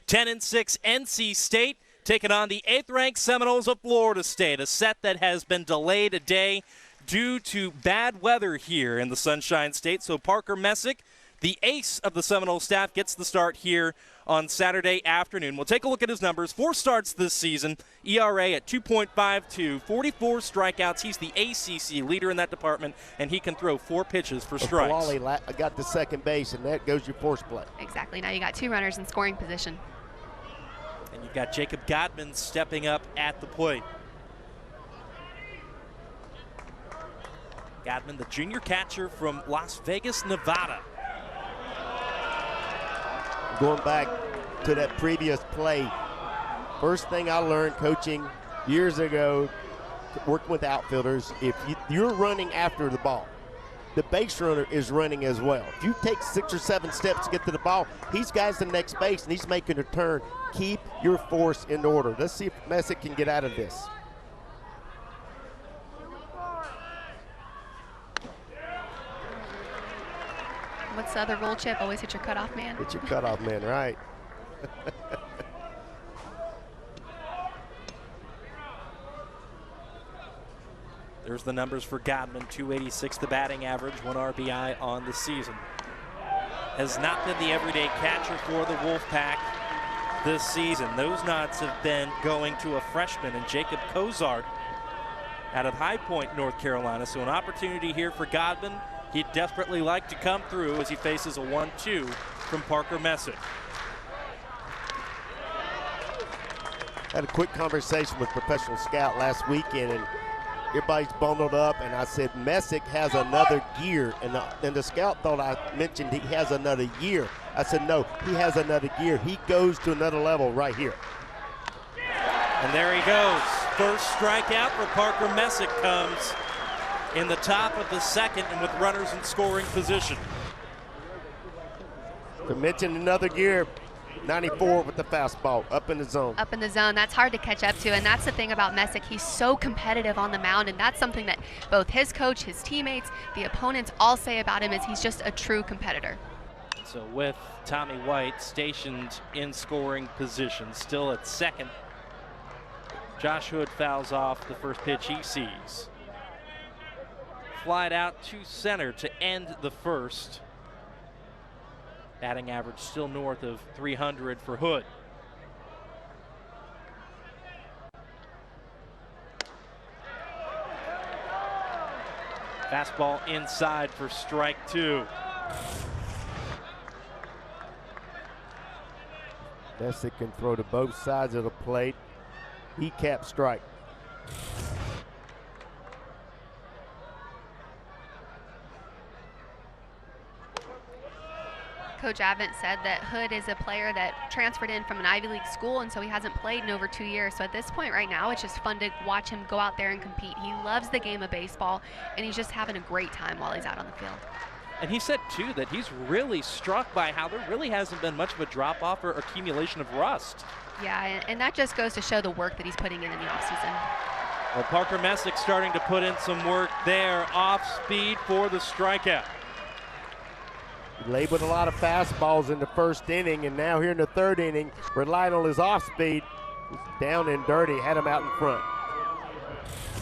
10-6 NC State taking on the 8th-ranked Seminoles of Florida State, a set that has been delayed a day due to bad weather here in the Sunshine State. So Parker Messick, the ace of the Seminole staff, gets the start here on Saturday afternoon. We'll take a look at his numbers. 4 starts this season, ERA at 2.52, 44 strikeouts. He's the ACC leader in that department, and he can throw 4 pitches for strikes. Wally got to second base, and that goes your force play. Exactly. Now you got 2 runners in scoring position. And you've got Jacob Godman stepping up at the plate. Godman, the junior catcher from Las Vegas, Nevada. Going back to that previous play, first thing I learned coaching years ago, working with outfielders, if you're running after the ball, the base runner is running as well. If you take 6 or 7 steps to get to the ball, he's guys the next base and he's making a turn. Keep your force in order. Let's see if Messick can get out of this. What's the other rule, Chip? Always hit your cutoff man. Hit your cutoff man, right. There's the numbers for Godman, 286 the batting average, 1 RBI on the season. Has not been the everyday catcher for the Wolfpack this season. Those nods have been going to a freshman in Jacob Cozart out of High Point, North Carolina. So an opportunity here for Godman. He'd desperately like to come through as he faces a 1-2 from Parker Messick. Had a quick conversation with Professional Scout last weekend, and everybody's bundled up, and I said Messick has another gear, and the scout thought I mentioned he has another year. I said no, he has another gear. He goes to another level right here. And there he goes. First strikeout for Parker Messick comes in the top of the second and with runners in scoring position. To mention another gear, 94 with the fastball, up in the zone. Up in the zone, that's hard to catch up to, and that's the thing about Messick. He's so competitive on the mound, and that's something that both his coach, his teammates, the opponents all say about him is he's just a true competitor. So with Tommy White stationed in scoring position, still at second, Josh Hood fouls off the first pitch he sees. Flied out to center to end the first. Batting average still north of 300 for Hood. Fastball inside for strike 2. Messick can throw to both sides of the plate. He capped strike. Coach Avent said that Hood is a player that transferred in from an Ivy League school, and so he hasn't played in over 2 years. So at this point right now, it's just fun to watch him go out there and compete. He loves the game of baseball, and he's just having a great time while he's out on the field. And he said, too, that he's really struck by how there really hasn't been much of a drop-off or accumulation of rust. Yeah, and that just goes to show the work that he's putting in the offseason. Well, Parker Messick starting to put in some work there, off speed for the strikeout. He labeled a lot of fastballs in the first inning, and now here in the third inning, relied on his off speed. He's down and dirty, had him out in front.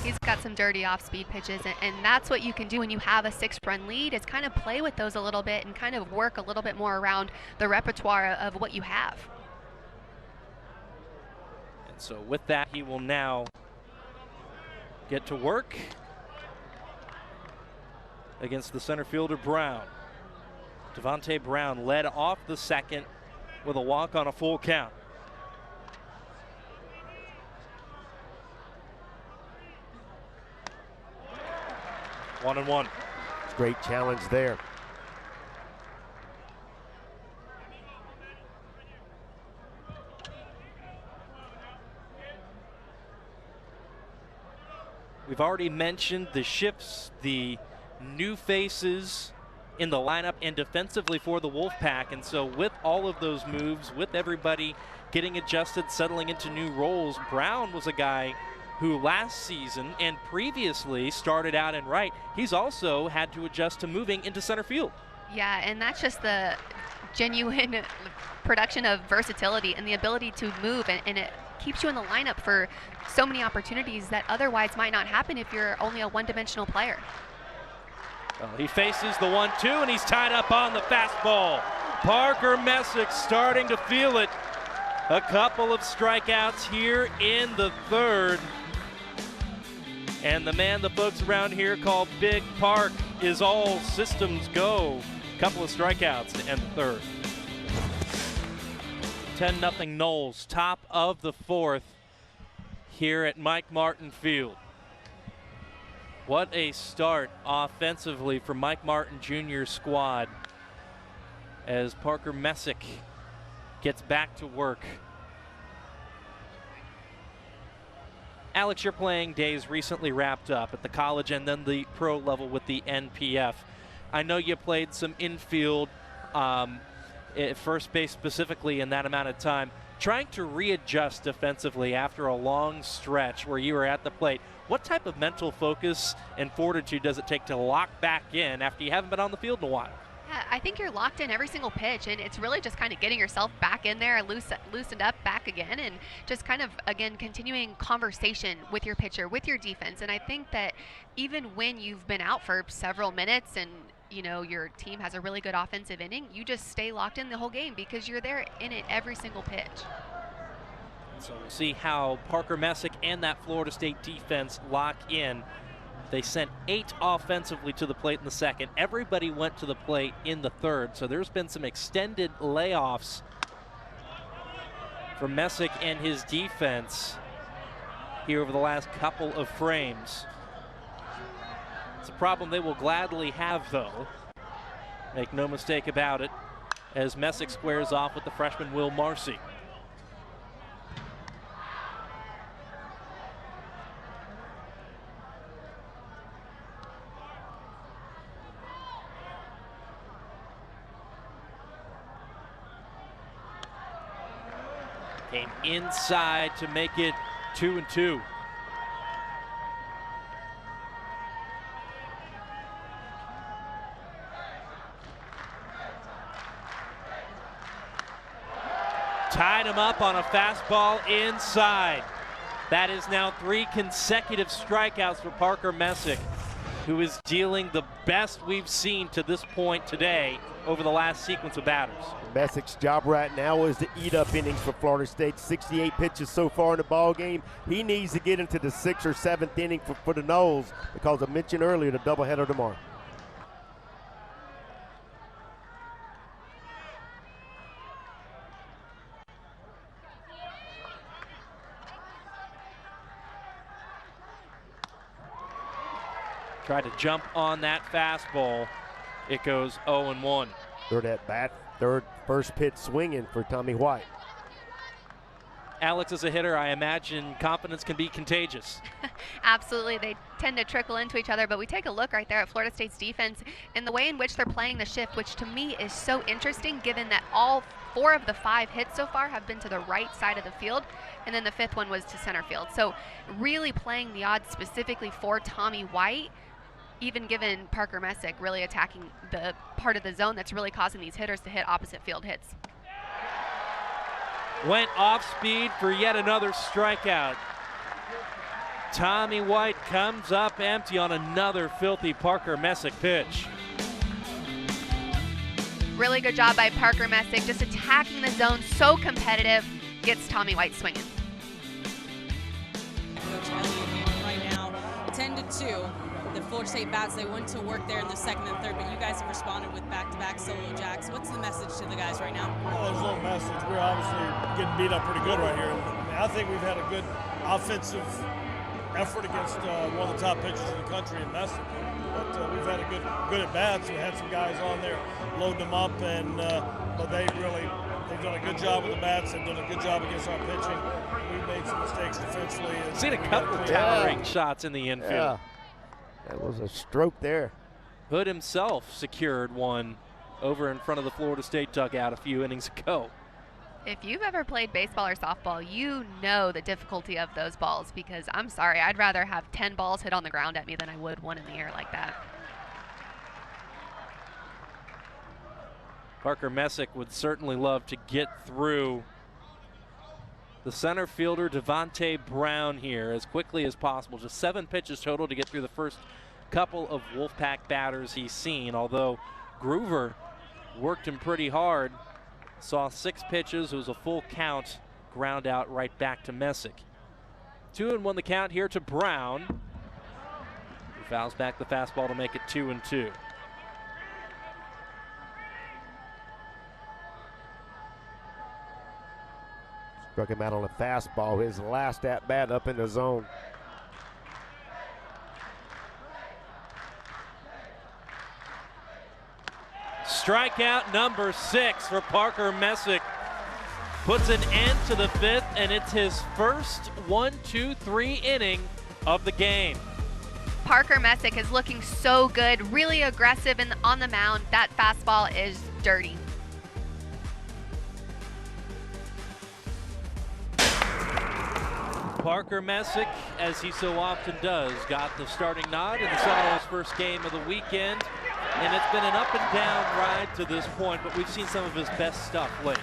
He's got some dirty off-speed pitches, and that's what you can do when you have a 6-run lead, is kind of play with those a little bit and kind of work a little bit more around the repertoire of what you have. And so with that, he will now get to work against the center fielder, Brown. Devontae Brown led off the second with a walk on a full count. One and one. Great challenge there. We've already mentioned the shifts, the new faces in the lineup and defensively for the Wolfpack. And so with all of those moves, with everybody getting adjusted, settling into new roles, Brown was a guy who last season and previously started out in right. He's also had to adjust to moving into center field. Yeah, and that's just the genuine production of versatility and the ability to move, and it keeps you in the lineup for so many opportunities that otherwise might not happen if you're only a one-dimensional player. Well, he faces the 1-2, and he's tied up on the fastball. Parker Messick starting to feel it. A couple of strikeouts here in the third. And the man the folks around here call Big Park is all systems go. Couple of strikeouts to end the third. 10-0 Knowles, top of the fourth here at Mike Martin Field. What a start offensively for Mike Martin Jr.'s squad as Parker Messick gets back to work. Alex, your playing days recently wrapped up at the college and then the pro level with the NPF. I know you played some infield, at first base specifically in that amount of time. Trying to readjust defensively after a long stretch where you were at the plate, what type of mental focus and fortitude does it take to lock back in after you haven't been on the field in a while? Yeah, I think you're locked in every single pitch, and it's really just kind of getting yourself back in there, loosened up back again, and just kind of, again, continuing conversation with your pitcher, with your defense. And I think that even when you've been out for several minutes and you know your team has a really good offensive inning, you just stay locked in the whole game because you're there in it every single pitch. So we'll see how Parker Messick and that Florida State defense lock in. They sent 8 offensively to the plate in the second. Everybody went to the plate in the third. So there's been some extended layoffs for Messick and his defense here over the last couple of frames. It's a problem they will gladly have, though. Make no mistake about it, as Messick squares off with the freshman Will Marcy. Came inside to make it 2-2. Tied him up on a fastball inside. That is now 3 consecutive strikeouts for Parker Messick, who is dealing the best we've seen to this point today over the last sequence of batters. Messick's job right now is to eat up innings for Florida State. 68 pitches so far in the ball game. He needs to get into the 6th or 7th inning for the Noles, because I mentioned earlier the doubleheader tomorrow. Tried to jump on that fastball. It goes 0-1. Third at bat, first pitch swinging for Tommy White. Alex, as a hitter, I imagine confidence can be contagious. Absolutely. They tend to trickle into each other, but we take a look right there at Florida State's defense and the way in which they're playing the shift, which to me is so interesting given that all 4 of the 5 hits so far have been to the right side of the field, and then the 5th one was to center field. So really playing the odds specifically for Tommy White, even given Parker Messick really attacking the part of the zone that's really causing these hitters to hit opposite field hits. Went off speed for yet another strikeout. Tommy White comes up empty on another filthy Parker Messick pitch. Really good job by Parker Messick, just attacking the zone, so competitive, gets Tommy White swinging. Right now, 10-2. The Florida State bats, they went to work there in the 2nd and 3rd, but you guys have responded with back-to-back solo jacks. What's the message to the guys right now? Well, there's no message. We're obviously getting beat up pretty good right here. I think we've had a good offensive effort against one of the top pitchers in the country in Messick. But we've had a good at bats. We had some guys on there loading them up, and but they've done a good job with the bats. They've done a good job against our pitching. We've made some mistakes defensively. Seen a couple of towering shots in the infield. Yeah. That was a stroke there. Hood himself secured one over in front of the Florida State dugout a few innings ago. If you've ever played baseball or softball, you know the difficulty of those balls, because I'm sorry, I'd rather have 10 balls hit on the ground at me than I would one in the air like that. Parker Messick would certainly love to get through the center fielder Devontae Brown here as quickly as possible. Just 7 pitches total to get through the first couple of Wolfpack batters he's seen, although Groover worked him pretty hard. Saw 6 pitches, it was a full count, ground out right back to Messick. 2-1 the count here to Brown. He fouls back the fastball to make it 2-2. Struck him out on a fastball, his last at-bat up in the zone. Strikeout number 6 for Parker Messick. Puts an end to the 5th, and it's his first 1-2-3 inning of the game. Parker Messick is looking so good, really aggressive on the mound. That fastball is dirty. Parker Messick, as he so often does, got the starting nod in the Seminoles' first game of the weekend, and it's been an up and down ride to this point, but we've seen some of his best stuff late.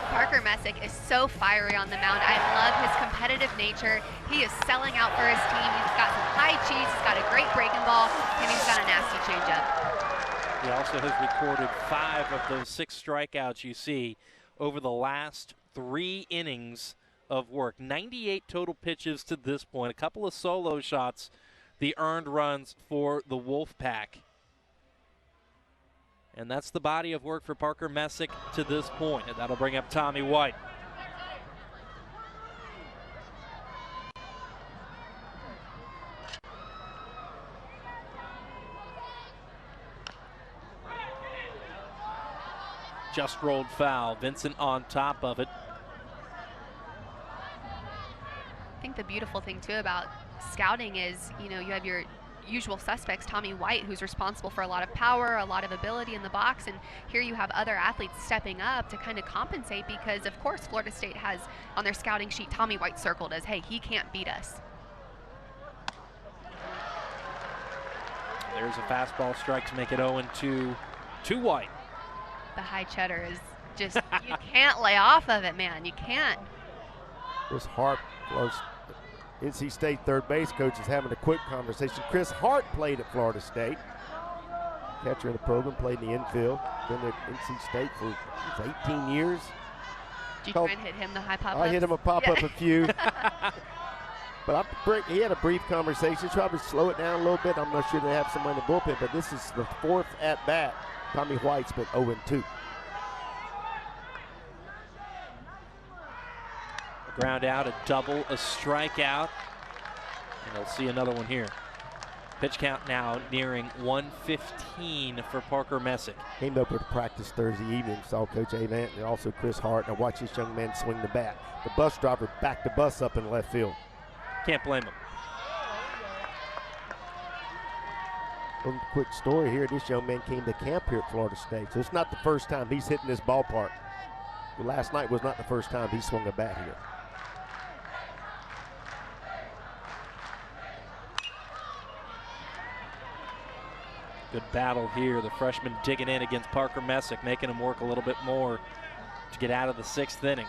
Parker Messick is so fiery on the mound. I love his competitive nature. He is selling out for his team. He's got some high cheese, he's got a great breaking ball, and he's got a nasty changeup. He also has recorded 5 of those 6 strikeouts you see over the last 3 innings of work. 98 total pitches to this point. A couple of solo shots, the earned runs for the Wolfpack. And that's the body of work for Parker Messick to this point. And that'll bring up Tommy White. Just rolled foul. Vincent on top of it. I think the beautiful thing too about scouting is, you have your usual suspects, Tommy White, who's responsible for a lot of power, a lot of ability in the box, and here you have other athletes stepping up to kind of compensate because, of course, Florida State has on their scouting sheet Tommy White circled as, hey, he can't beat us. There's a fastball strike to make it 0-2 to White. The high cheddar is just, you can't lay off of it, man. You can't. Chris Hart, NC State third base coach, is having a quick conversation. Chris Hart played at Florida State. Catcher in the program, played in the infield. Been at NC State for 18 years. Did you try and hit him the high pop-up? I hit him a pop-up a few. But he had a brief conversation. Probably slow it down a little bit. I'm not sure they have someone in the bullpen, but this is the 4th at-bat. Tommy White's been 0-2. Ground out, a double, a strikeout, and they'll see another one here. Pitch count now nearing 115 for Parker Messick. Came over to practice Thursday evening, saw Coach Avant and also Chris Hart, and I watched this young man swing the bat. The bus driver backed the bus up in left field. Can't blame him. One quick story here, this young man came to camp here at Florida State, so it's not the first time he's hitting this ballpark. Last night was not the first time he swung a bat here. Good battle here. The freshman digging in against Parker Messick, making him work a little bit more to get out of the 6th inning.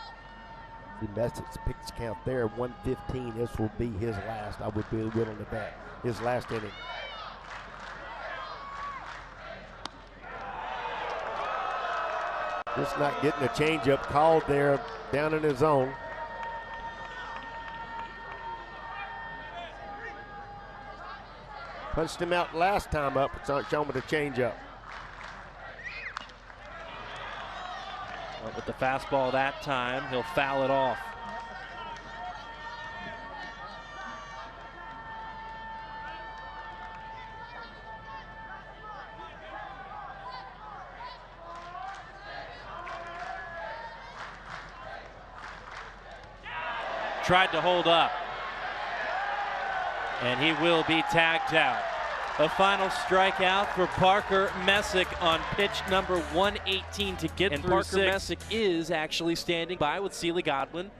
The Messick's pitch count there, 115. This will be his last. I would be willing to bet. His last inning. Just not getting a changeup called there down in his zone. Punched him out last time up. It's not showing with a changeup. Well, with the fastball that time, he'll foul it off. Tried to hold up, and he will be tagged out. A final strikeout for Parker Messick on pitch number 118 to get through Parker 6. Messick is actually standing by with Sealy Godwin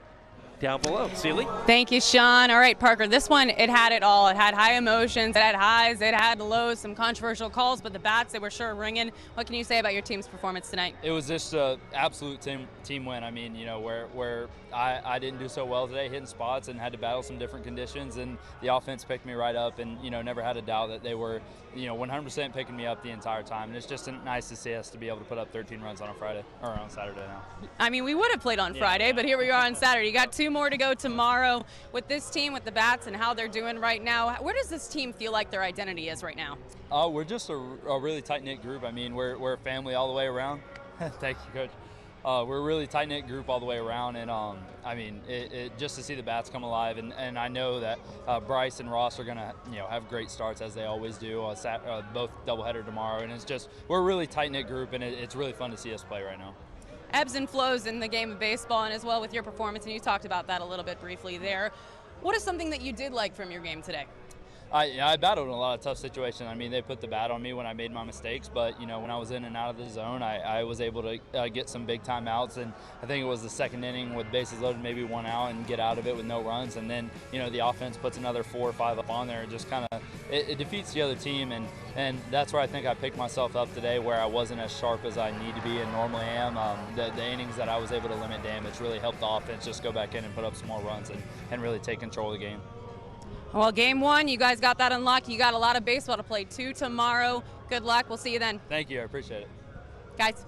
down below. Seeley? Thank you, Sean. All right, Parker, this one, it had it all. It had high emotions, it had highs, it had lows, some controversial calls, but the bats, they were sure ringing. What can you say about your team's performance tonight? It was just an absolute team win. I mean, you know, where I didn't do so well today, hitting spots and had to battle some different conditions, and the offense picked me right up, and, you know, never had a doubt that they were, you know, 100% picking me up the entire time. And it's just nice to see us to be able to put up 13 runs on a Friday, or on Saturday now. I mean, we would have played on Friday, but here we are on Saturday. You got 2 more to go tomorrow. With this team, with the bats and how they're doing right now, where does this team feel like their identity is right now? We're just a really tight-knit group. I mean, we're a family all the way around. Thank you, Coach. We're a really tight-knit group all the way around, and I mean, just to see the bats come alive, and I know that Bryce and Ross are going to, you know, have great starts as they always do. Both doubleheader tomorrow, and it's just, we're a really tight-knit group, and it's really fun to see us play right now. Ebbs and flows in the game of baseball, and as well with your performance, and you talked about that a little bit briefly there. What is something that you did like from your game today? I battled in a lot of tough situations. I mean, they put the bat on me when I made my mistakes, but, you know, when I was in and out of the zone, I was able to get some big time outs, and I think it was the second inning with bases loaded, maybe 1 out, and get out of it with no runs, and then, you know, the offense puts another 4 or 5 up on there, and just kind of it defeats the other team, and that's where I think I picked myself up today, where I wasn't as sharp as I need to be and normally am. The innings that I was able to limit damage really helped the offense just go back in and put up some more runs and really take control of the game. Well, game 1, you guys got that unlocked. You got a lot of baseball to play. 2 tomorrow. Good luck. We'll see you then. Thank you. I appreciate it. Guys.